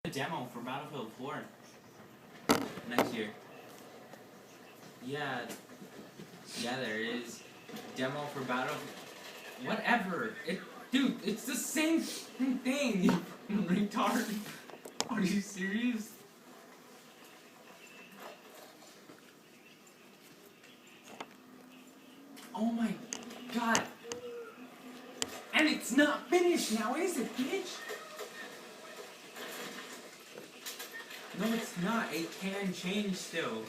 A demo for Battlefield 4 next year. Yeah, there is demo for Battlefield. Whatever. Dude, it's the same thing. You retard. Are you serious? Oh my god. And it's not finished now, is it, bitch? No, it's not. It can change still.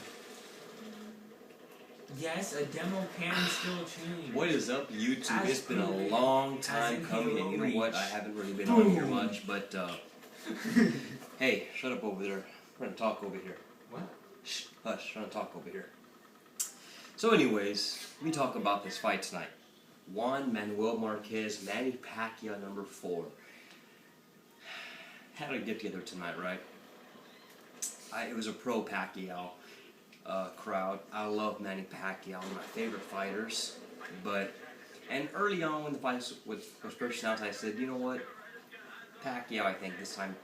Yes, a demo can still change. What is up, YouTube? As it's been a long time coming, and you know what? I haven't really been on here much, but hey, shut up over there. We're trying to talk over here. What? Shh, hush, trying to talk over here. So anyways, we talk about this fight tonight. Juan Marquez, Manny Pacquiao, #4. Had a get-together tonight, right? It was a pro Pacquiao crowd. I love Manny Pacquiao, one of my favorite fighters. And early on when the fight was first announced, I said, you know what? Pacquiao, I think this time,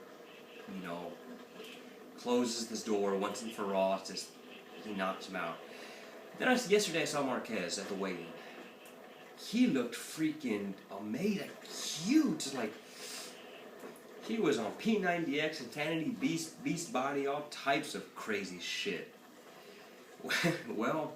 closes this door once and for all. It's just, he knocks him out. Then yesterday I saw Marquez at the weigh-in. He looked freaking amazing, huge, he was on P90X, Insanity, Beast Body, all types of crazy shit. Well,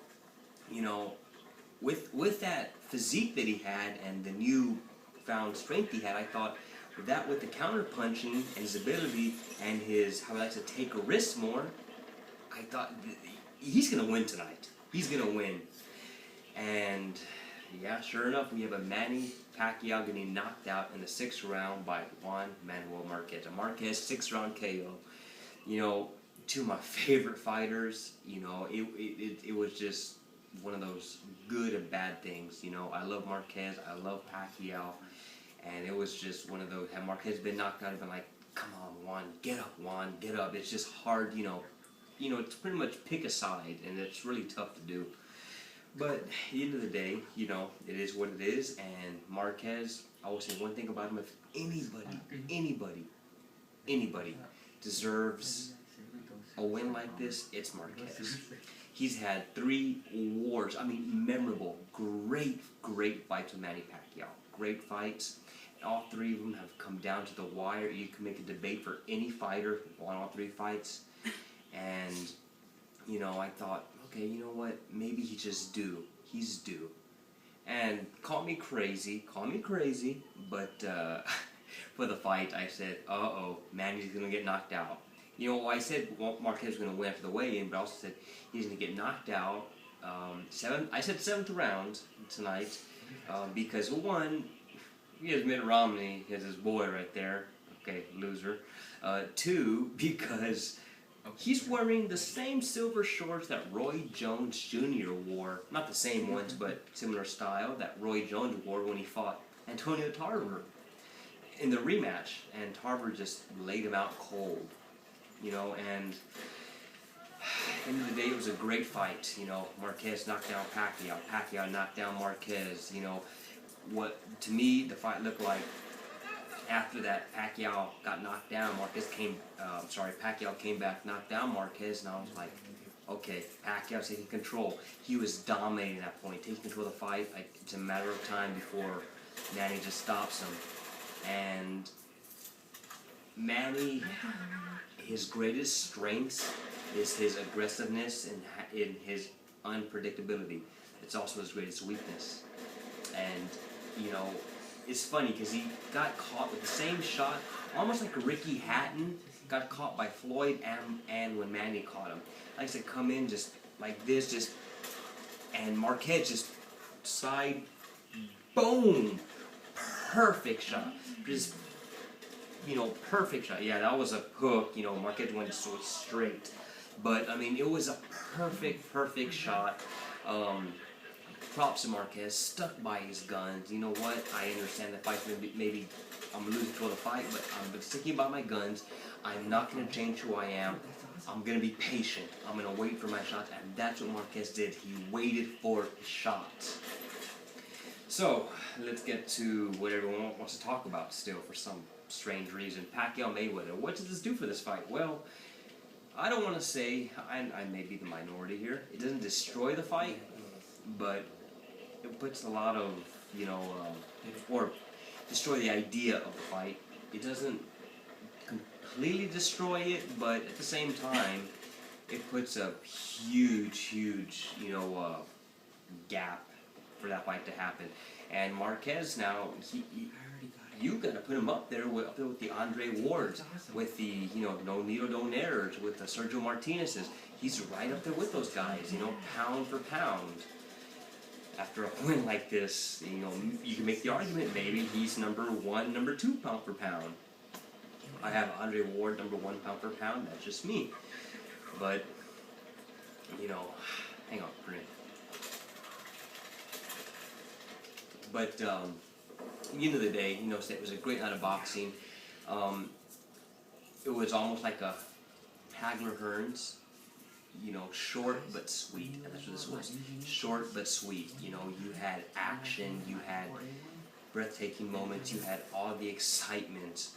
with that physique that he had and the new found strength he had, I thought with the counter punching and his ability and how he likes to take a risk more, I thought he's gonna win tonight. He's gonna win. And yeah, sure enough, we have a Manny Pacquiao getting knocked out in the 6th round by Juan Marquez. A Marquez 6-round KO. Two of my favorite fighters. It was just one of those good and bad things. I love Marquez. I love Pacquiao. And it was just one of those. Had Marquez been knocked out, I'd been like, come on, Juan, get up, Juan, get up. It's just hard, it's pretty much pick a side, and it's really tough to do. But at the end of the day, it is what it is, and Marquez, I will say one thing about him: if anybody deserves a win like this, it's Marquez. He's had 3 wars, memorable, great fights with Manny Pacquiao. Great fights. All 3 of them have come down to the wire. You can make a debate for any fighter on all 3 fights. And, I thought, okay, you know what? Maybe he's just due. He's due. And call me crazy, but for the fight, I said, Manny's going to get knocked out. I said Marquez was going to win after the weigh-in, but I also said he's going to get knocked out. I said 7th round tonight because, one, he has Mitt Romney, he has his boy right there. Okay, loser. 2, because he's wearing the same silver shorts that Roy Jones Jr. wore. Not the same ones, but similar style that Roy Jones wore when he fought Antonio Tarver in the rematch. And Tarver just laid him out cold. And at the end of the day, it was a great fight. Marquez knocked down Pacquiao. Pacquiao knocked down Marquez. What, to me, the fight looked like after that Pacquiao got knocked down, Pacquiao came back, knocked down Marquez, and I was like, okay, Pacquiao's taking control. He was dominating at that point, taking control of the fight. It's a matter of time before Manny just stops him. And Manny, his greatest strengths is his aggressiveness and in his unpredictability. It's also his greatest weakness. And, it's funny because he got caught with the same shot, almost like Ricky Hatton got caught by Floyd and when Manny caught him. Likes to come in just like this, and Marquez just side, boom, perfect shot. Just, perfect shot. Yeah, that was a hook. Marquez went so straight. But, it was a perfect shot. Props to Marquez, stuck by his guns. You know what? I understand the fight. Maybe I'm losing control of the fight, but I'm sticking by my guns. I'm not going to change who I am. I'm going to be patient. I'm going to wait for my shots, and that's what Marquez did. He waited for his shots. So, let's get to what everyone wants to talk about still for some strange reason. Pacquiao Mayweather. What does this do for this fight? Well, I don't want to say, I may be the minority here, it doesn't destroy the fight, but it puts a lot of, or destroy the idea of the fight. It doesn't completely destroy it, but at the same time, it puts a huge, gap for that fight to happen. And Marquez now, you got to put him up there with the Andre Wards, with the No Needle No Errors, with the Sergio Martinez's. He's right up there with those guys, pound for pound. After a win like this, you can make the argument maybe he's number 1, number 2 pound for pound. I have Andre Ward number 1 pound for pound. That's just me. But hang on for a minute. But at the end of the day, it was a great night of boxing. It was almost like a Hagler Hearns, short but sweet. And that's what this was. Short but sweet. You had action, you had breathtaking moments, you had all the excitement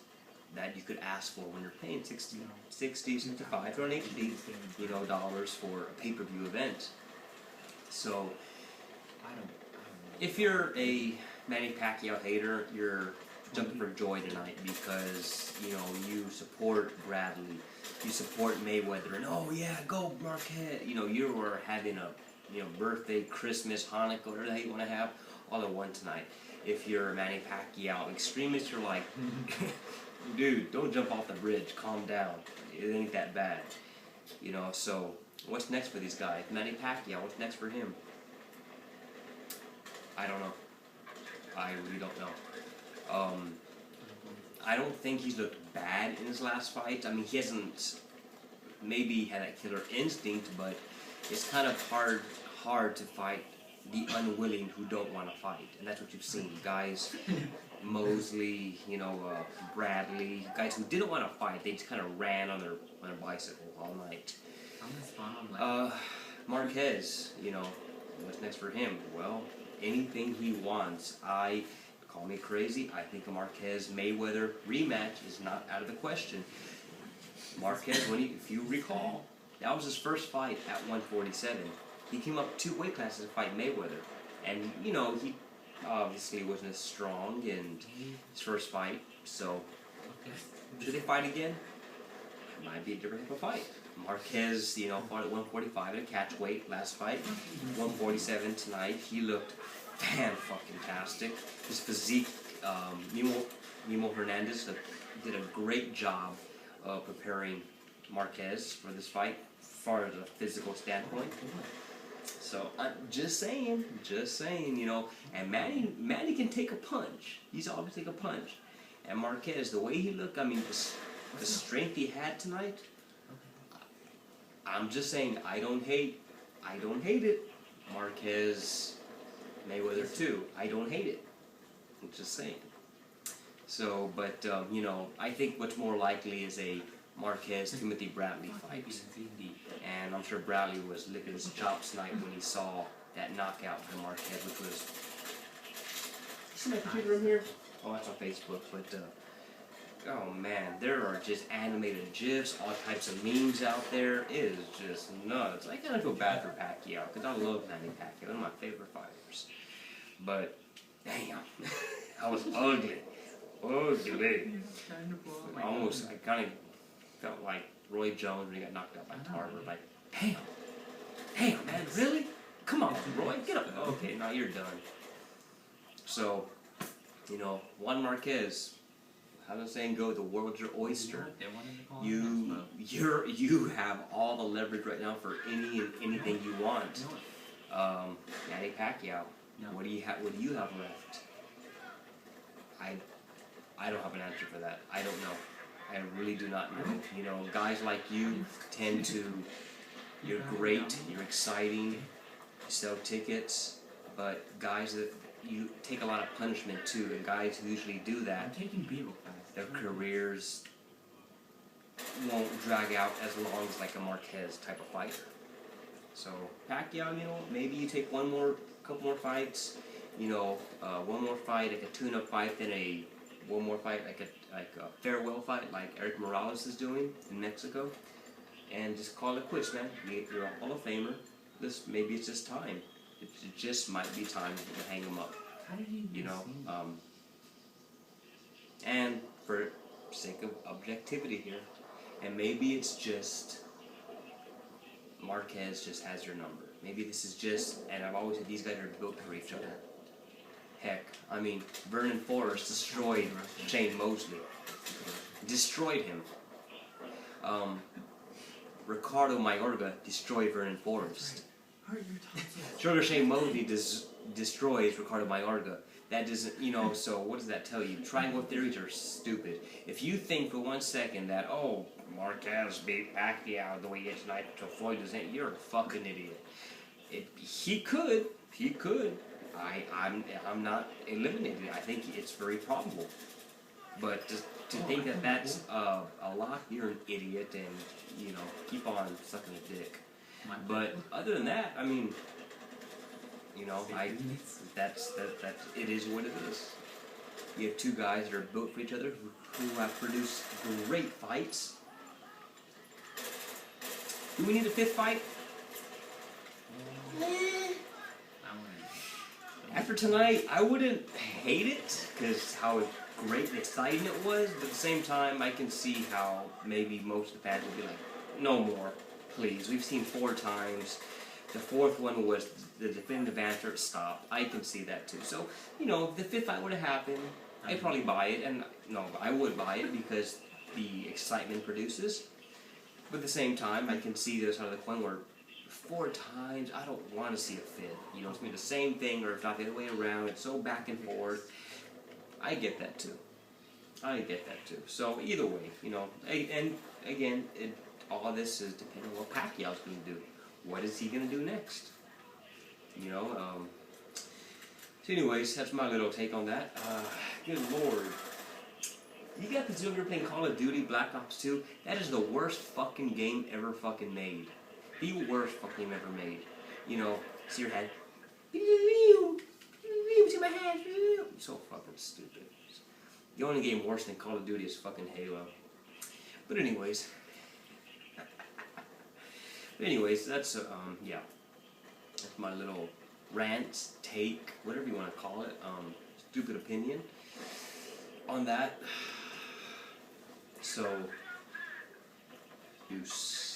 that you could ask for when you're paying $60, $65, or $80, dollars for a pay-per-view event. So, if you're a Manny Pacquiao hater, you're jumping for joy tonight because, you support Bradley, you support Mayweather, and oh yeah, go Marquez. You were having a, birthday, Christmas, Hanukkah, whatever the hell you want to have, all in one tonight. If you're a Manny Pacquiao extremist, you're like, dude, don't jump off the bridge, calm down. It ain't that bad. So what's next for these guys? Manny Pacquiao, what's next for him? I don't know. I really don't know. I don't think he's looked bad in his last fight. I mean, he hasn't maybe had that killer instinct, but it's kind of hard to fight the unwilling who don't want to fight. And that's what you've seen. Guys, Mosley, Bradley, guys who didn't want to fight, they just kind of ran on their bicycle all night. Marquez, what's next for him? Well, anything he wants. Call me crazy, I think a Marquez-Mayweather rematch is not out of the question. Marquez, if you recall, that was his first fight at 147. He came up 2 weight classes to fight Mayweather. And, he obviously wasn't as strong in his first fight. So, should they fight again? It might be a different type of fight. Marquez, fought at 145 at a catch weight last fight. 147 tonight. He looked fan-fucking-tastic. His physique, Mimo Hernandez did a great job of preparing Marquez for this fight, as far as a physical standpoint. So, just saying, and Manny can take a punch. He's always take a punch. And Marquez, the way he looked, I mean, the strength he had tonight, I'm just saying, I don't hate it. Marquez, Mayweather too. I don't hate it. I'm just saying. So, but, I think what's more likely is a Marquez-Timothy Bradley fight. And I'm sure Bradley was licking his chops tonight when he saw that knockout by Marquez, which was... You see my computer in here? Oh, that's on Facebook, but, oh man, there are just animated GIFs, all types of memes out there. It is just nuts. I kind of feel bad for Pacquiao, because I love Manny Pacquiao, one of my favorite fighters. But, damn, that was ugly. Ugly. Almost, I kind of felt like Roy Jones when he got knocked out by Tarver. Like, damn, man, really? Come on, Roy, get up. Okay, now you're done. So, Juan Marquez, how does the saying go? The world's your oyster. You have all the leverage right now for anything you want. Manny Pacquiao, what do you have left? I don't have an answer for that. I don't know. I really do not know. Guys like you tend to, you're great, you're exciting, you sell tickets, but guys that you take a lot of punishment too, and guys who usually do that, their careers won't drag out as long as like a Marquez type of fighter. So Pacquiao, maybe you take couple more fights, one more fight, like a tune-up fight, then a one more fight, like a farewell fight, like Eric Morales is doing in Mexico, and just call it quits, man. You're a Hall of Famer. Maybe it's just time. It just might be time to hang him up. How did he? You know, and for sake of objectivity here, and maybe it's just Marquez just has your number. Maybe this is just, and I've always said these guys are built for each other. Heck, I mean, Vernon Forrest destroyed Shane Mosley. Destroyed him. Ricardo Mayorga destroyed Vernon Forrest. Sugar Shane Mosley destroys Ricardo Mayorga. That doesn't, you know, so what does that tell you? Triangle theories are stupid. If you think for 1 second that, oh, Marquez beat Pacquiao the way he is tonight, so Floyd doesn't, you're a fucking idiot. He could. I'm not eliminating it. I think it's very probable. But to think that that's a lot, you're an idiot, and, you know, keep on sucking a dick. But other than that, I mean, you know, that's it is what it is. You have two guys that are built for each other who have produced great fights. Do we need a fifth fight? After tonight, I wouldn't hate it because how great and exciting it was, but at the same time, I can see how maybe most of the fans would be like, no more, please. We've seen 4 times. The 4th one was the definitive answer, stop. I can see that too. So, you know, the 5th fight would have happened. I'd probably buy it, and no, I would buy it because the excitement produces. But at the same time, I can see the other side of the coin where 4 times, I don't want to see a 5th. You know, it's going to be the same thing, or if not the other way around. It's so back and forth. I get that too. So either way, you know, and again, all this is depending on what Pacquiao's going to do. What is he going to do next? You know, so anyways, that's my little take on that. Good Lord. You got the you're playing Call of Duty Black Ops 2? That is the worst fucking game ever fucking made. The worst fucking game ever made. You know, see your head. See my hand. So fucking stupid. The only game worse than Call of Duty is fucking Halo. But anyways. That's, yeah. That's my little rant, take, whatever you want to call it, stupid opinion on that. So, deuce.